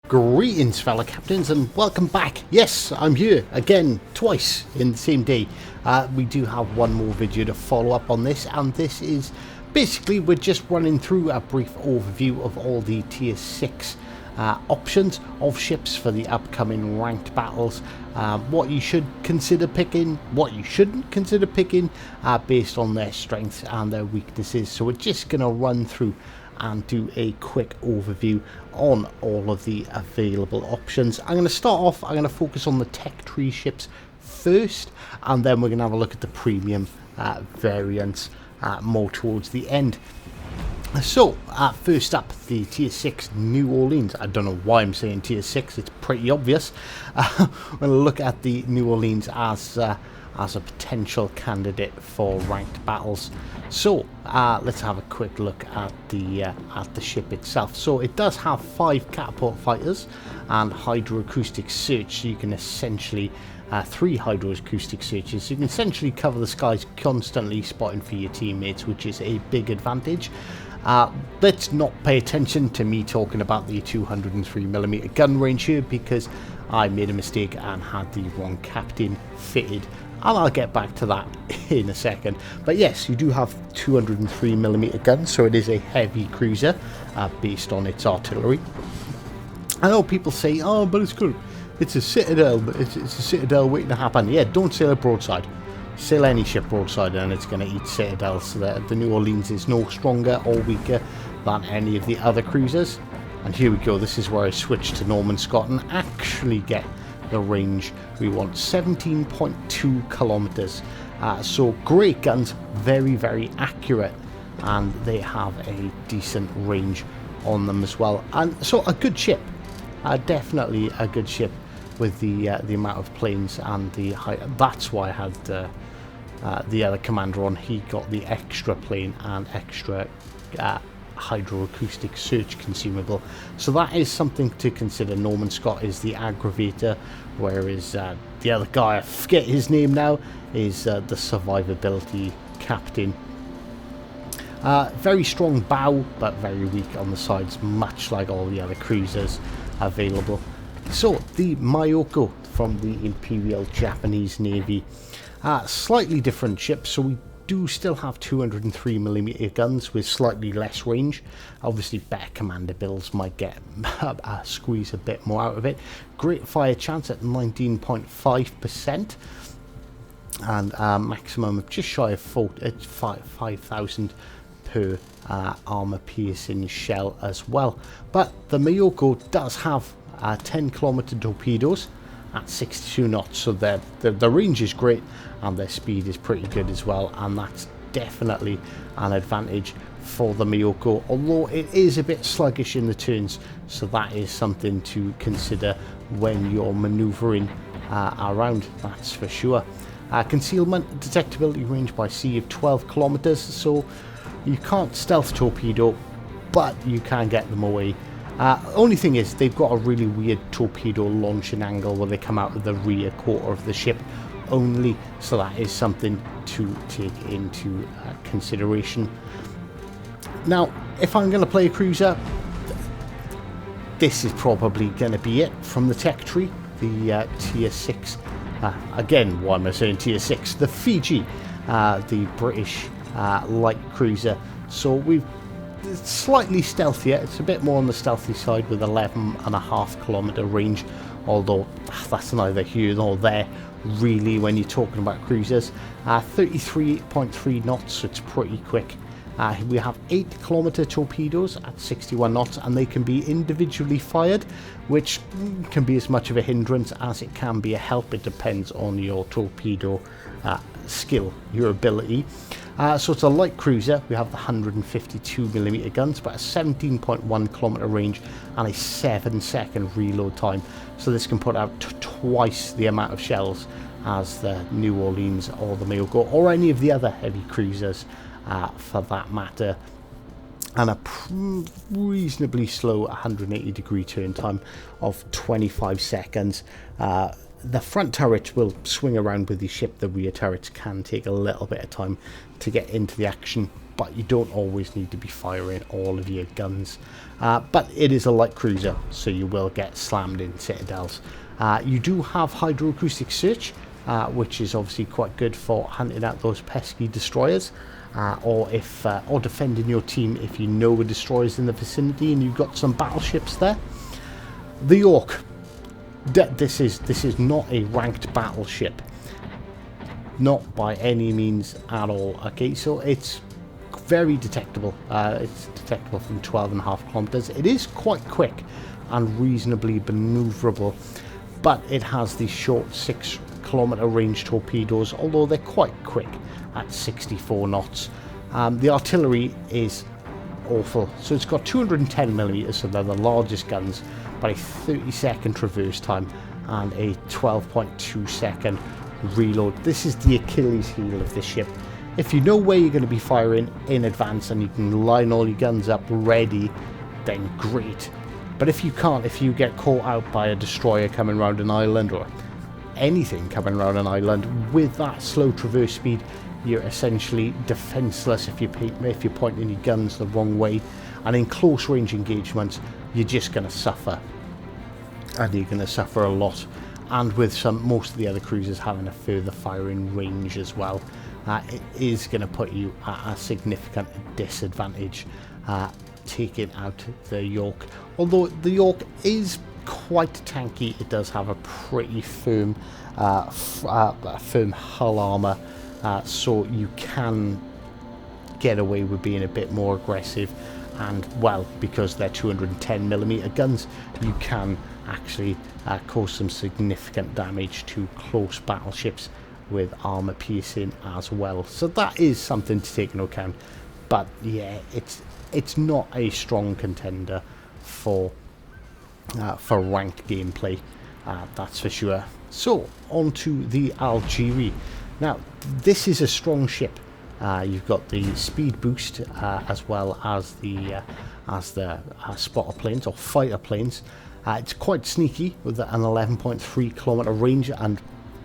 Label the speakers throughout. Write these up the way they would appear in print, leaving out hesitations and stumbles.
Speaker 1: Greetings fellow captains and welcome back. Yes, I'm here again twice in the same day. We do have one more video to follow up on this, and this is basically we're just running through a brief overview of all the tier 6 options of ships for the upcoming ranked battles, what you should consider picking, what you shouldn't consider picking based on their strengths and their weaknesses. So we're just going to run through and do a quick overview on all of the available options. I'm going to start off, I'm going to focus on the tech tree ships first, and then we're going to have a look at the premium variants more towards the end. So, first up, the tier 6 New Orleans. I don't know why I'm saying tier 6, it's pretty obvious. We're going to look at the New Orleans as a potential candidate for ranked battles. So let's have a quick look at the ship itself. So it does have 5 catapult fighters and hydroacoustic search. So you can essentially 3 hydroacoustic searches. So you can essentially cover the skies constantly, spotting for your teammates, which is a big advantage. Let's not pay attention to me talking about the 203mm gun range here, because I made a mistake and had the wrong captain fitted, and I'll get back to that in a second. But yes, you do have 203mm guns, so it is a heavy cruiser based on its artillery. I know people say, oh, but it's good, it's a citadel, it's a citadel waiting to happen. Yeah, don't sail it broadside. Sail any ship broadside and it's going to eat citadels. So that the New Orleans is no stronger or weaker than any of the other cruisers. And here we go, this is where I switch to Norman Scott and actually get the range we want, 17.2 kilometers. So great guns, very accurate, and they have a decent range on them as well. And so a good ship, definitely a good ship with the amount of planes and the height. That's why I had the other commander on. He got the extra plane and extra hydroacoustic search consumable, so that is something to consider. Norman Scott is the aggravator, whereas the other guy, I forget his name now, is the survivability captain. Very strong bow, but very weak on the sides, much like all the other cruisers available. So the Myochan from the Imperial Japanese Navy, slightly different ship. So we do still have 203mm guns with slightly less range. Obviously better commander builds might get squeeze a bit more out of it. Great fire chance at 19.5%, and maximum of just shy of 5,000 per armor piercing shell as well. But the Myochan does have 10-kilometer torpedoes at 62 knots, so the range is great and their speed is pretty good as well, and that's definitely an advantage for the Myochan, although it is a bit sluggish in the turns, so that is something to consider when you're maneuvering around, that's for sure. Concealment detectability range by sea of 12 kilometers, so you can't stealth torpedo, but you can get them away. Only thing is, they've got a really weird torpedo launching angle where they come out of the rear quarter of the ship only, so that is something to take into consideration. Now, if I'm going to play a cruiser, this is probably going to be it from the tech tree. The tier 6, again, why am I saying tier 6? The Fiji, the British light cruiser. So it's slightly stealthier, it's a bit more on the stealthy side with 11.5 kilometer range, although that's neither here nor there really when you're talking about cruisers. 33.3 knots, so it's pretty quick. We have 8-kilometer torpedoes at 61 knots, and they can be individually fired, which can be as much of a hindrance as it can be a help. It depends on your torpedo skill, your ability. So it's a light cruiser. We have the 152mm guns, but a 17.1 kilometer range and a 7-second reload time. So this can put out twice the amount of shells as the New Orleans or the Myochan or any of the other heavy cruisers for that matter. And a reasonably slow 180-degree turn time of 25 seconds. The front turrets will swing around with the ship. The rear turrets can take a little bit of time to get into the action. but you don't always need to be firing all of your guns. But it is a light cruiser, so you will get slammed in citadels. You do have hydroacoustic search, which is obviously quite good for hunting out those pesky destroyers, or defending your team if you know a destroyer's in the vicinity and you've got some battleships there. The York. This is not a ranked battleship, not by any means at all. Okay, so it's very detectable. It's detectable from 12.5 kilometers. It is quite quick and reasonably maneuverable, but it has the short 6-kilometer range torpedoes, although they're quite quick at 64 knots. The artillery is awful. So it's got 210 millimeters, so they're the largest guns, but a 30-second traverse time and a 12.2 second reload. This is the Achilles heel of this ship. If you know where you're going to be firing in advance and you can line all your guns up ready, then great. But if you can't, if you get caught out by a destroyer coming around an island or anything coming around an island with that slow traverse speed, you're essentially defenseless if you're pointing your guns the wrong way, and in close range engagements you're just going to suffer, and you're going to suffer a lot. And with most of the other cruisers having a further firing range as well, it is going to put you at a significant disadvantage taking out the York. Although the York is quite tanky, it does have a pretty firm hull armor, so you can get away with being a bit more aggressive, and well, because they're 210mm guns, you can actually cause some significant damage to close battleships with armor piercing as well. So that is something to take into account. But yeah, it's not a strong contender for ranked gameplay, that's for sure. So on to the Algieri. Now this is a strong ship. You've got the speed boost as well as the spotter planes or fighter planes. It's quite sneaky with an 11.3 kilometer range, and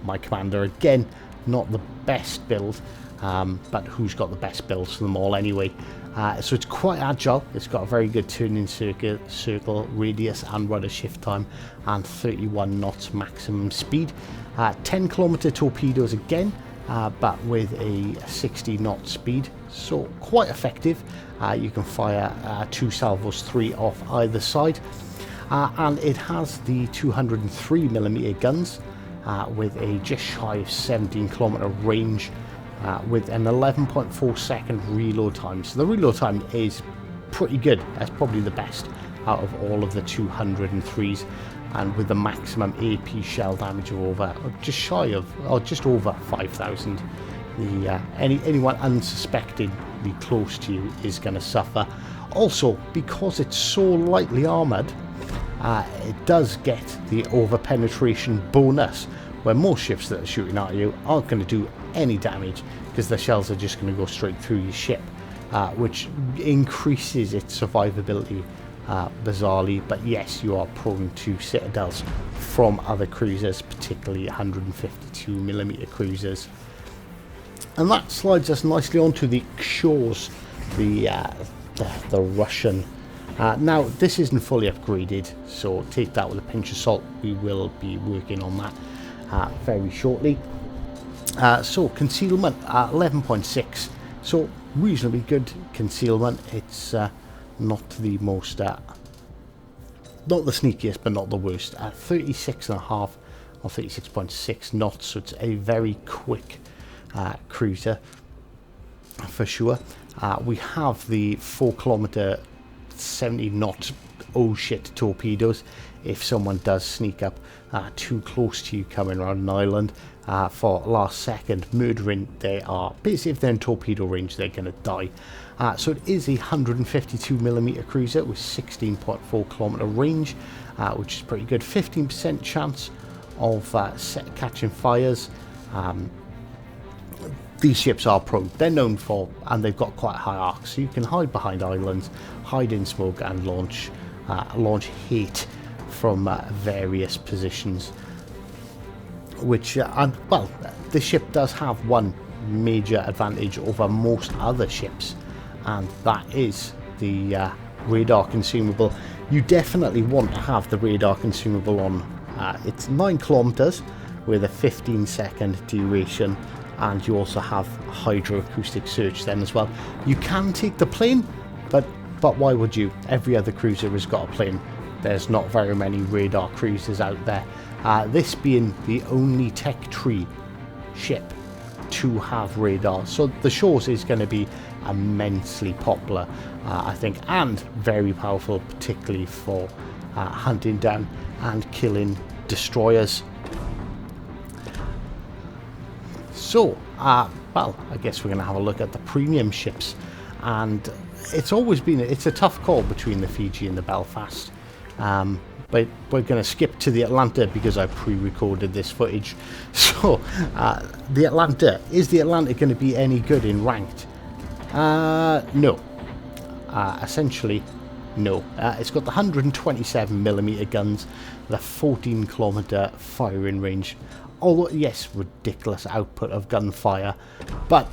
Speaker 1: my commander, again, not the best build, but who's got the best builds for them all anyway. So it's quite agile. It's got a very good turning circle radius and rudder shift time, and 31 knots maximum speed. 10 kilometer torpedoes again, but with a 60 knot speed, so quite effective. You can fire 2 salvos, 3 off either side, and it has the 203mm guns with a just shy of 17 kilometer range, with an 11.4 second reload time. So the reload time is pretty good. That's probably the best out of all of the 203s, and with the maximum AP shell damage of just over 5,000. Anyone unsuspectingly close to you is going to suffer. Also, because it's so lightly armored, it does get the over penetration bonus, where most ships that are shooting at you aren't going to do any damage because the shells are just going to go straight through your ship, which increases its survivability bizarrely. But yes, you are prone to citadels from other cruisers, particularly 152mm cruisers. And that slides us nicely onto the shores, the Russian. Now this isn't fully upgraded, so take that with a pinch of salt. We will be working on that very shortly. So concealment 11.6, so reasonably good concealment. It's not the most, not the sneakiest, but not the worst. 36.5 or 36.6 knots, so it's a very quick cruiser for sure. We have the 4 kilometer 70 knot oh shit torpedoes if someone does sneak up too close to you coming around an island for last second murdering. They are basically, if they're in torpedo range, they're going to die. So it is a 152mm cruiser with 16.4 kilometer range, which is pretty good. 15% chance of catching fires. These ships are prone. They're known for, and they've got quite high arcs, so you can hide behind islands, hide in smoke, and launch heat from various positions. Which, well, this ship does have one major advantage over most other ships, and that is the radar consumable. You definitely want to have the radar consumable on. It's 9 kilometers with a 15-second duration, and you also have hydroacoustic search then as well. You can take the plane, but why would you? Every other cruiser has got a plane. There's not very many radar cruisers out there. This being the only Tech Tree ship to have radar, so the Shores is going to be immensely popular, I think, and very powerful, particularly for hunting down and killing destroyers. So, well, I guess we're going to have a look at the premium ships, and it's a tough call between the Fiji and the Belfast. But we're going to skip to the Atlanta because I pre-recorded this footage. So, the Atlanta. Is the Atlanta going to be any good in ranked? No. Essentially, no. It's got the 127mm guns, the 14km firing range. Although, yes, ridiculous output of gunfire, but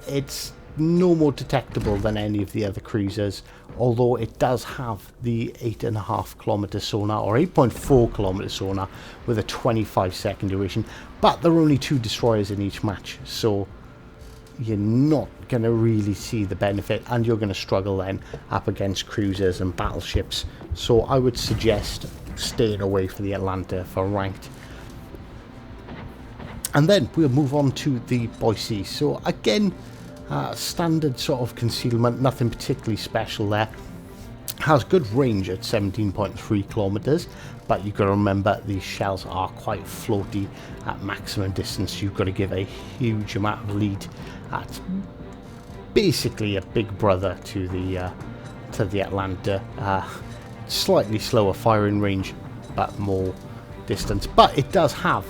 Speaker 1: it's no more detectable than any of the other cruisers, although it does have the 8.5km sonar, or 8.4km sonar, with a 25-second duration, but there are only 2 destroyers in each match, so you're not going to really see the benefit, and you're going to struggle then up against cruisers and battleships. So I would suggest staying away from the Atlanta for ranked. And then we'll move on to the Boise. So again, standard sort of concealment, nothing particularly special there. Has good range at 17.3 kilometers, but you've got to remember these shells are quite floaty at maximum distance. You've got to give a huge amount of lead. That's basically a big brother to the Atlanta. Slightly slower firing range, but more distance. But it does have,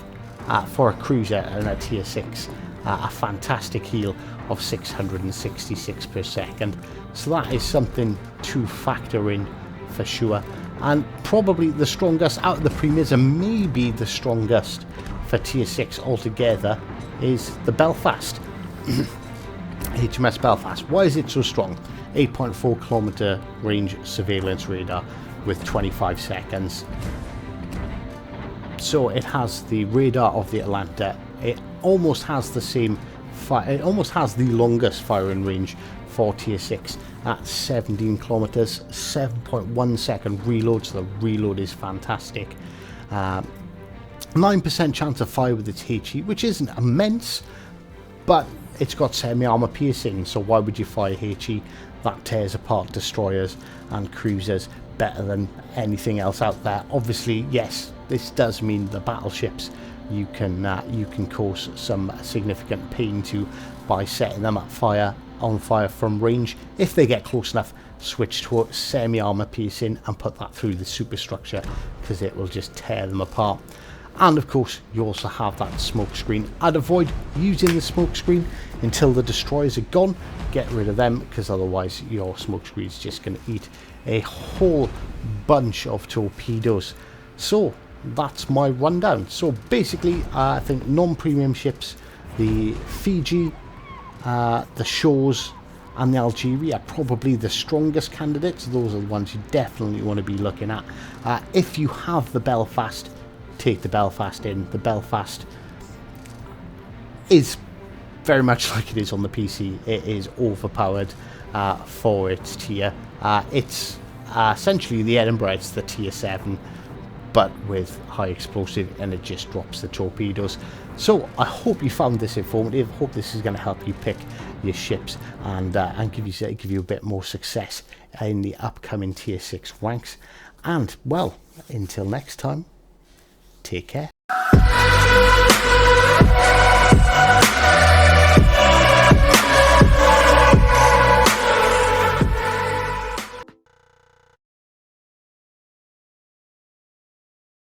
Speaker 1: for a cruiser and a tier 6, a fantastic heel of 666 per second, so that is something to factor in for sure. And probably the strongest out of the premiers, and maybe the strongest for tier 6 altogether, is the Belfast. HMS Belfast. Why is it so strong? 8.4km range surveillance radar with 25 seconds. So it has the radar of the Atlanta. It almost has the same it almost has the longest firing range for tier 6 at 17 kilometers, 7.1 second reload, so the reload is fantastic. 9% chance of fire with its HE, which isn't immense, but it's got semi-armor piercing, so why would you fire HE? That tears apart destroyers and cruisers better than anything else out there. Obviously, yes, this does mean the battleships you can cause some significant pain to by setting them on fire from range. If they get close enough, switch to semi-armor piercing and put that through the superstructure, because it will just tear them apart. And of course, you also have that smoke screen. I'd avoid using the smoke screen until the destroyers are gone. Get rid of them, because otherwise your smoke screen is just going to eat a whole bunch of torpedoes. So that's my rundown. So basically, I think non-premium ships, the Fiji, the Shores and the Algieri are probably the strongest candidates. Those are the ones you definitely want to be looking at. If you have the Belfast, take the Belfast in. The Belfast is very much like it is on the PC. It is overpowered for its tier. It's essentially the Edinburgh. It's the tier 7, but with high explosive, and it just drops the torpedoes. So I hope you found this informative. Hope this is going to help you pick your ships and give you a bit more success in the upcoming tier 6 ranks. And well, until next time, take care.